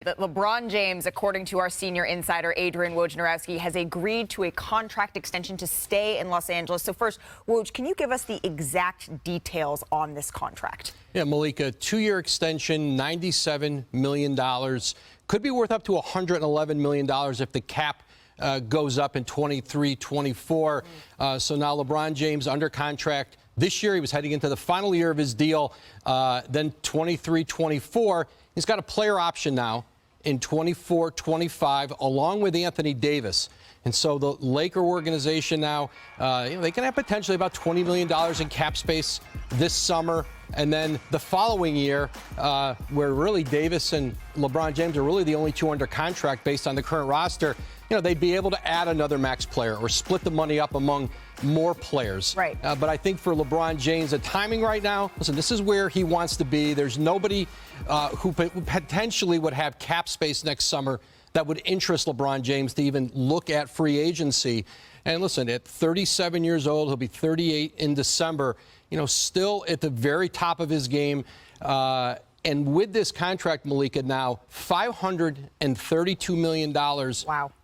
That LeBron James, according to our senior insider Adrian Wojnarowski, has agreed to a contract extension to stay in Los Angeles. So first, Woj, can you give us the exact details on this contract? Yeah, Malika, 2-year extension, $97 million. Could be worth up to $111 million if the cap goes up in 23-24. So now LeBron James under contract this year. He was heading into the final year of his deal. Then 23-24. He's got a player option now in 24-25, along with Anthony Davis. And so the Laker organization now, they can have potentially about $20 million in cap space this summer. And then the following year, where really Davis and LeBron James are really the only two under contract based on the current roster, they'd be able to add another max player or split the money up among more players. Right. But I think for LeBron James, the timing right now, listen, this is where he wants to be. There's nobody who potentially would have cap space next summer that would interest LeBron James to even look at free agency. And listen, at 37 years old, he'll be 38 in December, still at the very top of his game. And with this contract, Malika, now $532 million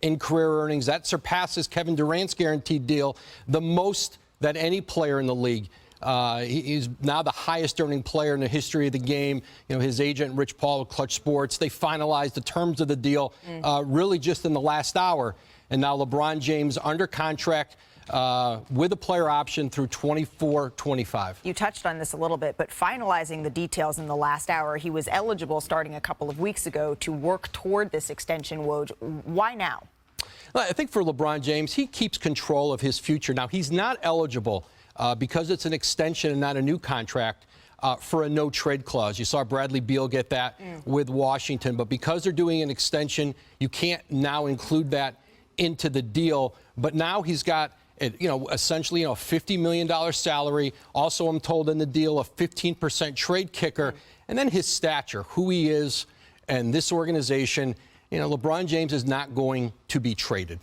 in career earnings. That surpasses Kevin Durant's guaranteed deal, the most that any player in the league. He's now the highest earning player in the history of the game. His agent, Rich Paul of Clutch Sports, they finalized the terms of the deal really just in the last hour. And now LeBron James under contract with a player option through 24-25. You touched on this a little bit, but finalizing the details in the last hour, he was eligible starting a couple of weeks ago to work toward this extension, Woj. Why now? Well, I think for LeBron James, he keeps control of his future. Now, he's not eligible because it's an extension and not a new contract for a no-trade clause. You saw Bradley Beal get that with Washington, but because they're doing an extension, you can't now include that into the deal. But now he's got essentially, a $50 million salary. Also, I'm told in the deal, a 15% trade kicker. And then his stature, who he is, and this organization. LeBron James is not going to be traded.